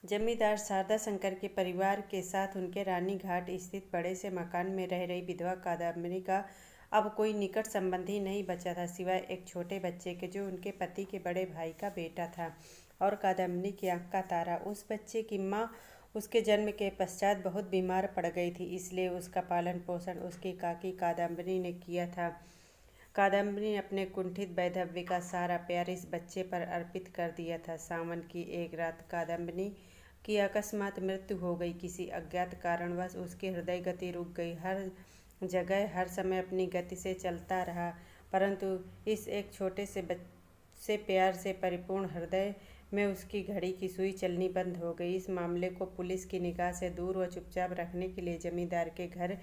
जमींदार शारदा शंकर के परिवार के साथ उनके रानी घाट स्थित बड़े से मकान में रह रही विधवा कादम्बिनी का अब कोई निकट संबंधी नहीं बचा था सिवाय एक छोटे बच्चे के, जो उनके पति के बड़े भाई का बेटा था और कादम्बिनी की आंख का तारा। उस बच्चे की माँ उसके जन्म के पश्चात बहुत बीमार पड़ गई थी, इसलिए उसका पालन पोषण उसकी काकी कादम्बिनी ने किया था। कादम्बिनी ने अपने कुंठित वैधव्य का सारा प्यार इस बच्चे पर अर्पित कर दिया था। सावन की एक रात कादम्बिनी की अकस्मात मृत्यु हो गई। किसी अज्ञात कारणवश उसकी हृदय गति रुक गई। हर जगह हर समय अपनी गति से चलता रहा, परंतु इस एक छोटे से प्यार से परिपूर्ण हृदय में उसकी घड़ी की सुई चलनी बंद हो गई। इस मामले को पुलिस की निगाह से दूर व चुपचाप रखने के लिए जमींदार के घर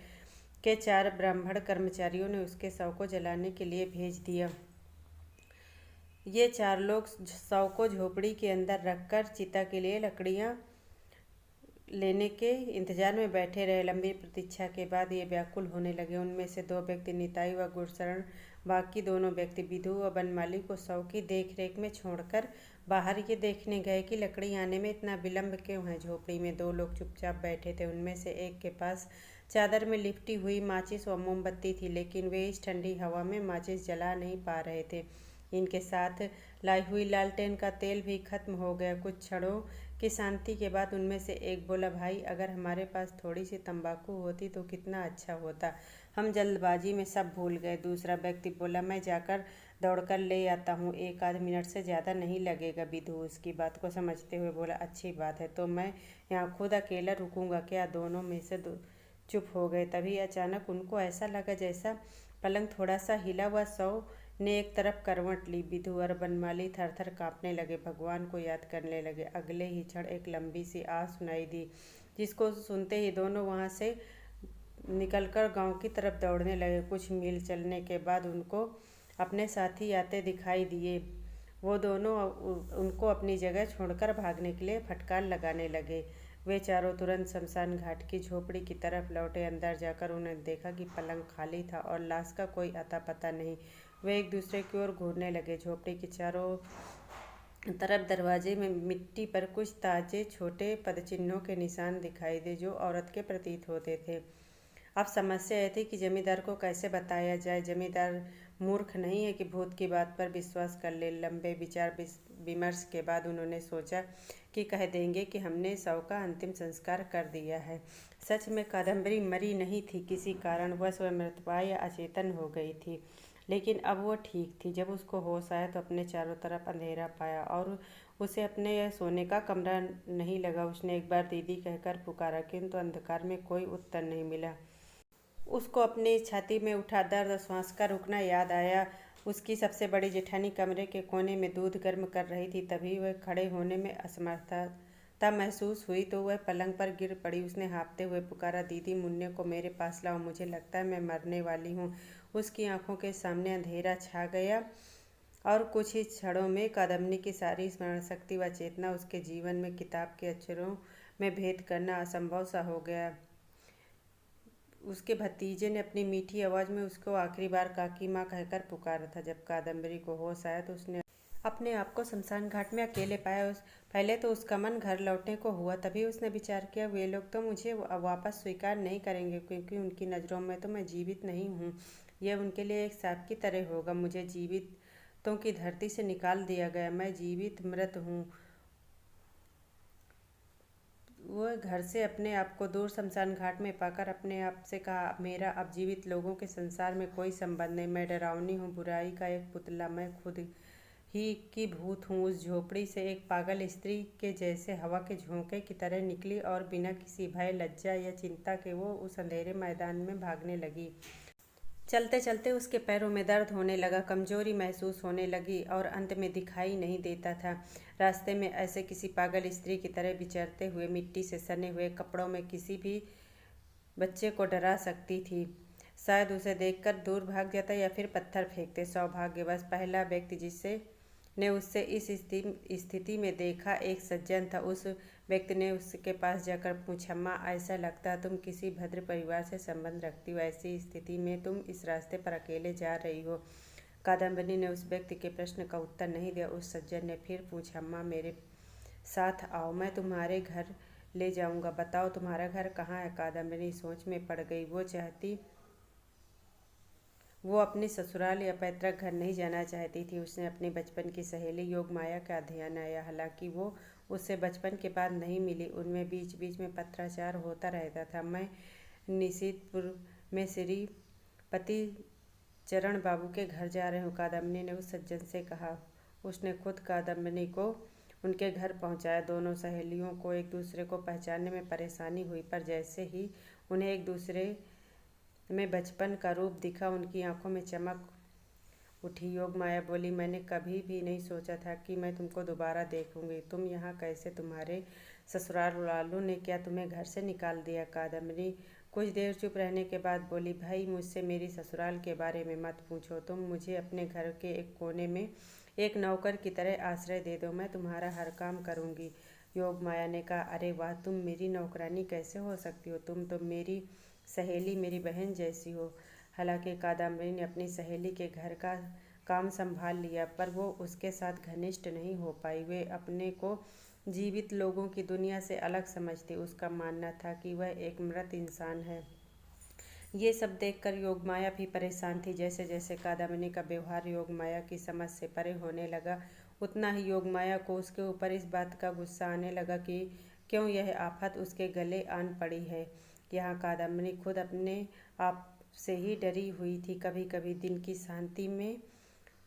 के 4 ब्राह्मण कर्मचारियों ने उसके शव को जलाने के लिए भेज दिया। ये 4 लोग शव को झोपड़ी के अंदर रखकर चिता के लिए लकड़ियां लेने के इंतजार में बैठे रहे। लंबी प्रतीक्षा के बाद ये व्याकुल होने लगे। उनमें से 2 व्यक्ति निताई व गुरशरण, बाकी दोनों व्यक्ति विधु व बनमाली को शव की देखरेख में छोड़कर बाहर ये देखने गए कि लकड़ी आने में इतना विलंब क्यों है। झोपड़ी में 2 लोग चुपचाप बैठे थे। उनमें से एक के पास चादर में लिपटी हुई माचिस व मोमबत्ती थी, लेकिन वे इस ठंडी हवा में माचिस जला नहीं पा रहे थे। इनके साथ लाई हुई लालटेन का तेल भी खत्म हो गया। कुछ क्षणों की शांति के बाद उनमें से एक बोला, भाई, अगर हमारे पास थोड़ी सी तंबाकू होती तो कितना अच्छा होता, हम जल्दबाजी में सब भूल गए। दूसरा व्यक्ति बोला, मैं जाकर दौड़कर ले आता हूँ, 1 आध मिनट से ज़्यादा नहीं लगेगा। विधु उसकी बात को समझते हुए बोला, अच्छी बात है, तो मैं यहाँ खुद अकेला रुकूंगा क्या। दोनों में से चुप हो गए। तभी अचानक उनको ऐसा लगा जैसा पलंग थोड़ा सा हिला हुआ। शव ने एक तरफ करवट ली। विधु और बनमाली थर-थर कांपने लगे, भगवान को याद करने लगे। अगले ही क्षण एक लंबी सी आवाज़ सुनाई दी, जिसको सुनते ही दोनों वहां से निकलकर गांव की तरफ दौड़ने लगे। कुछ मील चलने के बाद उनको अपने साथी आते दिखाई दिए। वो दोनों उनको अपनी जगह छोड़कर भागने के लिए फटकार लगाने लगे। वे चारों तुरंत शमशान घाट की झोपड़ी की तरफ लौटे। अंदर जाकर उन्होंने देखा कि पलंग खाली था और लाश का कोई अता पता नहीं। वे एक दूसरे की ओर घूरने लगे। झोपड़ी के चारों तरफ दरवाजे में मिट्टी पर कुछ ताजे छोटे पदचिन्हों के निशान दिखाई दे, जो औरत के प्रतीत होते थे। अब समस्या यह थी कि जमींदार को कैसे बताया जाए। जमींदार मूर्ख नहीं है कि भूत की बात पर विश्वास कर ले। लंबे विचार विमर्श के बाद उन्होंने सोचा कि कह देंगे कि हमने शव का अंतिम संस्कार कर दिया है। सच में कादम्बरी मरी नहीं थी, किसी कारणवश वह मृतप्राय या अचेतन हो गई थी, लेकिन अब वो ठीक थी। जब उसको होश आया तो अपने चारों तरफ अंधेरा पाया और उसे अपने सोने का कमरा नहीं लगा। उसने एक बार दीदी कहकर पुकारा, किंतु अंधकार में कोई उत्तर नहीं मिला। उसको अपनी छाती में उठा दर्द और श्वास का रुकना याद आया। उसकी सबसे बड़ी जेठानी कमरे के कोने में दूध गर्म कर रही थी। तभी वह खड़े होने में असमर्थता महसूस हुई तो वह पलंग पर गिर पड़ी। उसने हाँफते हुए पुकारा, दीदी, मुन्ने को मेरे पास लाओ, मुझे लगता है मैं मरने वाली हूँ। उसकी आंखों के सामने अंधेरा छा गया और कुछ ही क्षणों में कादम्बिनी की सारी स्मरण शक्ति व चेतना उसके जीवन में किताब के अक्षरों में भेद करना असंभव सा हो गया। उसके भतीजे ने अपनी मीठी आवाज़ में उसको आखिरी बार काकी माँ कहकर पुकारा था। जब कादम्बरी को होश आया तो उसने अपने आप को शमशान घाट में अकेले पाया। पहले तो उसका मन घर लौटने को हुआ। तभी उसने विचार किया, वे लोग तो मुझे वापस स्वीकार नहीं करेंगे, क्योंकि उनकी नज़रों में तो मैं जीवित नहीं हूँ। यह उनके लिए एक शाप की तरह होगा। मुझे जीवितों की धरती से निकाल दिया गया, मैं जीवित मृत हूँ। वह घर से अपने आप को दूर शमशान घाट में पाकर अपने आप से कहा, मेरा अब जीवित लोगों के संसार में कोई संबंध नहीं। मैं डरावनी हूँ, बुराई का एक पुतला। मैं खुद ही की भूत हूँ। उस झोपड़ी से एक पागल स्त्री के जैसे हवा के झोंके की तरह निकली और बिना किसी भय, लज्जा या चिंता के वो उस अंधेरे मैदान में भागने लगी। चलते चलते उसके पैरों में दर्द होने लगा, कमजोरी महसूस होने लगी और अंत में दिखाई नहीं देता था। रास्ते में ऐसे किसी पागल स्त्री की तरह विचरते हुए मिट्टी से सने हुए कपड़ों में किसी भी बच्चे को डरा सकती थी। शायद उसे देखकर दूर भाग जाता या फिर पत्थर फेंकते। सौभाग्यवश पहला व्यक्ति जिसे ने उससे इस स्थिति में देखा एक सज्जन था। उस व्यक्ति ने उसके पास जाकर पूछा, माँ, ऐसा लगता है तुम किसी भद्र परिवार से संबंध रखती हो। ऐसी स्थिति में तुम इस रास्ते पर अकेले जा रही हो। कादम्बिनी ने उस व्यक्ति के प्रश्न का उत्तर नहीं दिया। उस सज्जन ने फिर पूछा, माँ, मेरे साथ आओ, मैं तुम्हारे घर ले जाऊंगा। बताओ तुम्हारा घर कहाँ है? कादम्बरी सोच में पड़ गई। वो अपने ससुराल या पैतृक घर नहीं जाना चाहती थी। उसने अपनी बचपन की सहेली योगमाया का ध्यान आया। हालांकि वो उससे बचपन के बाद नहीं मिली, उनमें बीच बीच में पत्राचार होता रहता था। मैं निशितपुर में श्रीपति चरण बाबू के घर जा रही हूँ, कादम्बनी ने उस सज्जन से कहा। उसने खुद कादम्बनी को उनके घर पहुंचाया। दोनों सहेलियों को एक दूसरे को पहचानने में परेशानी हुई, पर जैसे ही उन्हें एक दूसरे में बचपन का रूप दिखा, उनकी आंखों में चमक उठी। योगमाया बोली, मैंने कभी भी नहीं सोचा था कि मैं तुमको दोबारा देखूंगी। तुम यहाँ कैसे? तुम्हारे ससुराल वालों ने क्या तुम्हें घर से निकाल दिया? कादम्बरी कुछ देर चुप रहने के बाद बोली, भाई मुझसे मेरी ससुराल के बारे में मत पूछो। तुम मुझे अपने घर के एक कोने में एक नौकर की तरह आश्रय दे दो, मैं तुम्हारा हर काम करूँगी। योगमाया ने कहा, अरे वाह, तुम मेरी नौकरानी कैसे हो सकती हो? तुम तो मेरी सहेली, मेरी बहन जैसी हो। हालांकि कादम्बरी ने अपनी सहेली के घर का काम संभाल लिया, पर वो उसके साथ घनिष्ठ नहीं हो पाई। वे अपने को जीवित लोगों की दुनिया से अलग समझती। उसका मानना था कि वह एक मृत इंसान है। ये सब देखकर योगमाया भी परेशान थी। जैसे जैसे कादम्बरी का व्यवहार योगमाया की समझ से परे होने लगा, उतना ही योगमाया को उसके ऊपर इस बात का गुस्सा आने लगा कि क्यों यह आफत उसके गले आन पड़ी है। यहाँ कादम्बरी खुद अपने आप से ही डरी हुई थी। कभी कभी दिन की शांति में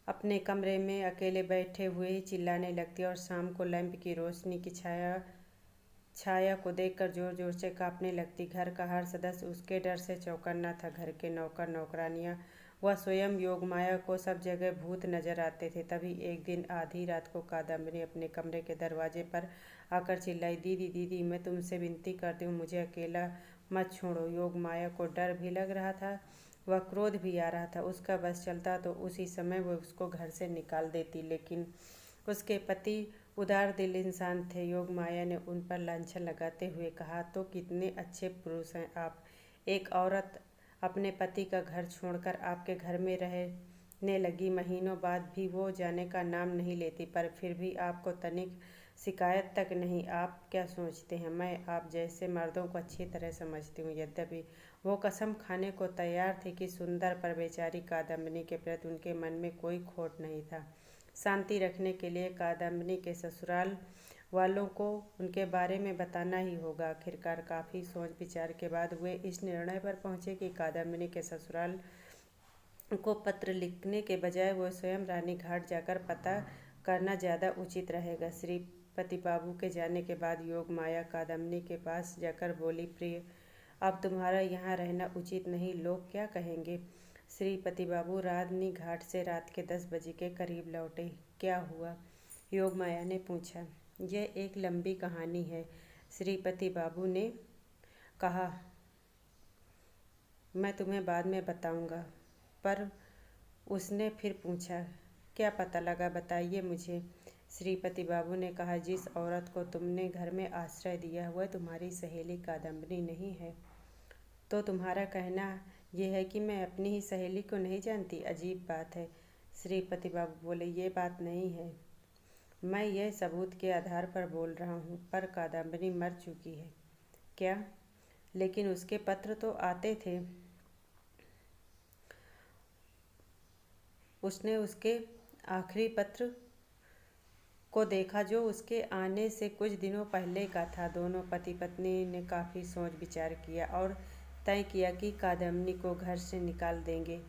अपने कमरे में अकेले बैठे हुए ही चिल्लाने लगती और शाम को लैंप की रोशनी की छाया को देखकर जोर जोर से कांपने लगती। घर का हर सदस्य उसके डर से चौकन्ना था। घर के नौकर नौकरानियां व स्वयं योगमाया को सब जगह भूत नजर आते थे। तभी एक दिन आधी रात को कादम्बरी अपने कमरे के दरवाजे पर आकर चिल्लाई, दीदी दीदी, मैं तुमसे विनती करती हूँ, मुझे अकेला मत छोड़ो। योगमाया को डर भी लग रहा था, वह क्रोध भी आ रहा था। उसका बस चलता तो उसी समय वह उसको घर से निकाल देती, लेकिन उसके पति उदार दिल इंसान थे। योगमाया ने उन पर लांछन लगाते हुए कहा, तो कितने अच्छे पुरुष हैं आप। एक औरत अपने पति का घर छोड़कर आपके घर में रहने लगी, महीनों बाद भी वो जाने का नाम नहीं लेती, पर फिर भी आपको तनिक शिकायत तक नहीं। आप क्या सोचते हैं मैं आप जैसे मर्दों को अच्छी तरह समझती हूँ? यद्यपि वो कसम खाने को तैयार थी कि सुंदर पर बेचारी कादम्बरी के प्रति उनके मन में कोई खोट नहीं था। शांति रखने के लिए कादम्बरी के ससुराल वालों को उनके बारे में बताना ही होगा। आखिरकार काफ़ी सोच विचार के बाद वे इस निर्णय पर पहुंचे कि कादम्बरी के ससुराल को पत्र लिखने के बजाय वो स्वयं रानी घाट जाकर पता करना ज़्यादा उचित रहेगा। श्रीपति बाबू के जाने के बाद योगमाया कादम्बरी के पास जाकर बोली, प्रिय, अब तुम्हारा यहाँ रहना उचित नहीं, लोग क्या कहेंगे? श्रीपति बाबू रानी घाट से रात के 10 बजे के करीब लौटे। क्या हुआ? योगमाया ने पूछा। यह एक लंबी कहानी है, श्रीपति बाबू ने कहा, मैं तुम्हें बाद में बताऊंगा। पर उसने फिर पूछा, क्या पता लगा, बताइए मुझे। श्रीपति बाबू ने कहा, जिस औरत को तुमने घर में आश्रय दिया वह तुम्हारी सहेली कादम्बरी नहीं है। तो तुम्हारा कहना यह है कि मैं अपनी ही सहेली को नहीं जानती? अजीब बात है। श्रीपति बाबू बोले, ये बात नहीं है, मैं यह सबूत के आधार पर बोल रहा हूँ। पर कादम्बरी मर चुकी है। क्या? लेकिन उसके पत्र तो आते थे। उसने उसके आखिरी पत्र को देखा जो उसके आने से कुछ दिनों पहले का था। दोनों पति पत्नी ने काफ़ी सोच विचार किया और तय किया कि कादम्बरी को घर से निकाल देंगे।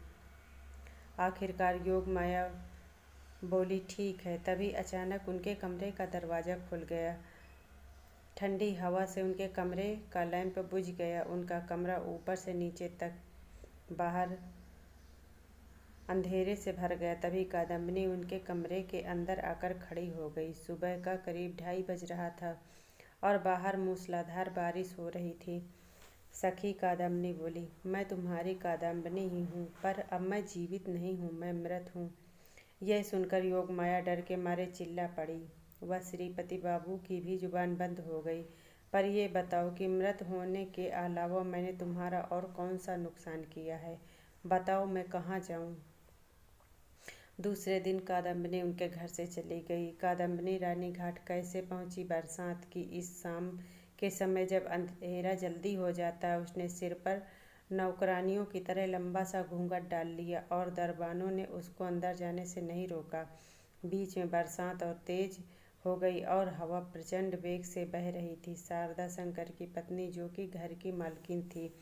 आखिरकार योगमाया बोली, ठीक है। तभी अचानक उनके कमरे का दरवाज़ा खुल गया। ठंडी हवा से उनके कमरे का लैंप बुझ गया। उनका कमरा ऊपर से नीचे तक बाहर अंधेरे से भर गया। तभी कादम्बरी उनके कमरे के अंदर आकर खड़ी हो गई। सुबह का करीब 2:30 बज रहा था और बाहर मूसलाधार बारिश हो रही थी। सखी, कादम्बरी बोली, मैं तुम्हारी कादम्बरी ही हूँ, पर अब मैं जीवित नहीं हूँ, मैं मृत हूँ। यह सुनकर योगमाया डर के मारे चिल्ला पड़ी। वह श्रीपति बाबू की भी जुबान बंद हो गई। पर यह बताओ कि मृत होने के अलावा मैंने तुम्हारा और कौन सा नुकसान किया है? बताओ, मैं कहाँ जाऊँ? दूसरे दिन कादम्बिनी उनके घर से चली गई। कादम्बिनी रानी घाट कैसे पहुंची? बरसात की इस शाम के समय जब अंधेरा जल्दी हो जाता है, उसने सिर पर नौकरानियों की तरह लंबा सा घूंघट डाल लिया और दरबानों ने उसको अंदर जाने से नहीं रोका। बीच में बरसात और तेज हो गई और हवा प्रचंड वेग से बह रही थी। शारदा शंकर की पत्नी, जो कि घर की मालकिन थी,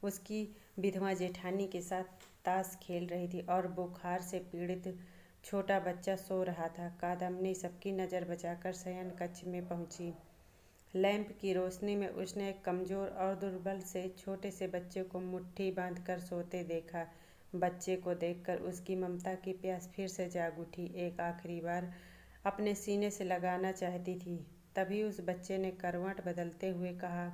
उसकी विधवा जेठानी के साथ ताश खेल रही थी और बुखार से पीड़ित छोटा बच्चा सो रहा था। कादम्बिनी सबकी नज़र बचाकर शयन कक्ष में पहुंची। लैंप की रोशनी में उसने एक कमज़ोर और दुर्बल से छोटे से बच्चे को मुट्ठी बांधकर सोते देखा। बच्चे को देखकर उसकी ममता की प्यास फिर से जाग उठी। एक आखिरी बार अपने सीने से लगाना चाहती थी। तभी उस बच्चे ने करवट बदलते हुए कहा,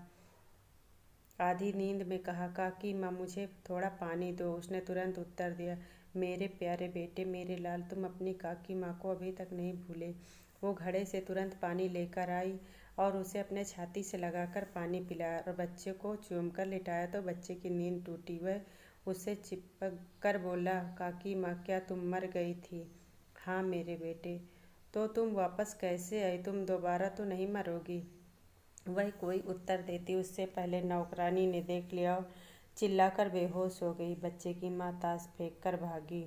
आधी नींद में कहा, काकी माँ, मुझे थोड़ा पानी दो। उसने तुरंत उत्तर दिया, मेरे प्यारे बेटे, मेरे लाल, तुम अपनी काकी माँ को अभी तक नहीं भूले। वो घड़े से तुरंत पानी लेकर आई और उसे अपने छाती से लगाकर पानी पिलाया और बच्चे को चूमकर लिटाया तो बच्चे की नींद टूटी। वह उससे चिपक कर बोला, काकी माँ, क्या तुम मर गई थी? हाँ मेरे बेटे। तो तुम वापस कैसे आई? तुम दोबारा तो नहीं मरोगी? वह कोई उत्तर देती उससे पहले नौकरानी ने देख लिया और चिल्लाकर बेहोश हो गई। बच्चे की माँ ताश फेंक कर भागी।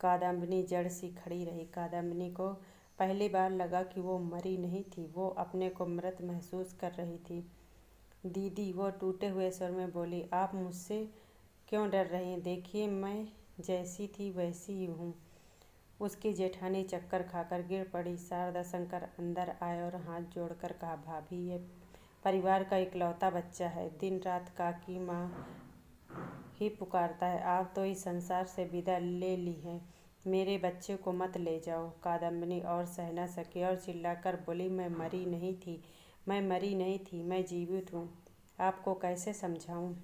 कादम्बिनी जड़ सी खड़ी रही। कादम्बिनी को पहली बार लगा कि वो मरी नहीं थी, वो अपने को मृत महसूस कर रही थी। दीदी, वो टूटे हुए स्वर में बोली, आप मुझसे क्यों डर रही हैं? देखिए, मैं जैसी थी वैसी ही हूँ। उसकी जेठानी चक्कर खाकर गिर पड़ी। शारदा शंकर अंदर आए और हाथ जोड़कर कहा, भाभी, ये परिवार का इकलौता बच्चा है, दिन रात काकी माँ ही पुकारता है। आप तो इस संसार से विदा ले ली है, मेरे बच्चे को मत ले जाओ। कादम्बिनी और सह न सकी और चिल्लाकर बोली, मैं मरी नहीं थी, मैं मरी नहीं थी, मैं जीवित हूँ। आपको कैसे समझाऊँ?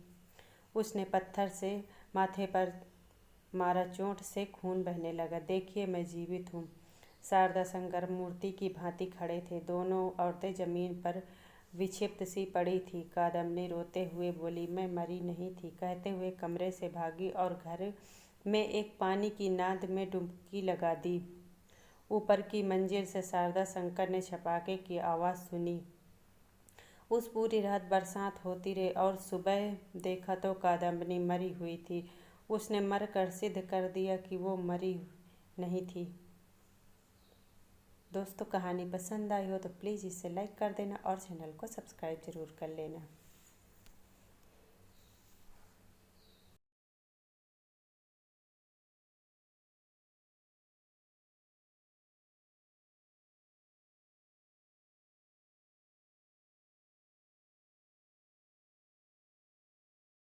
उसने पत्थर से माथे पर मारा, चोट से खून बहने लगा। देखिए, मैं जीवित हूँ। शारदा शंकर मूर्ति की भांति खड़े थे। दोनों औरतें जमीन पर विक्षिप्त सी पड़ी थी। कादम्बिनी रोते हुए बोली, मैं मरी नहीं थी, कहते हुए कमरे से भागी और घर में एक पानी की नाद में डुबकी लगा दी। ऊपर की मंजिल से शारदा शंकर ने छपाके की आवाज़ सुनी। उस पूरी रात बरसात होती रही और सुबह देखा तो कादम्बिनी मरी हुई थी। उसने मर कर सिद्ध कर दिया कि वो मरी नहीं थी। दोस्तों, कहानी पसंद आई हो तो प्लीज़ इसे लाइक कर देना और चैनल को सब्सक्राइब ज़रूर कर लेना।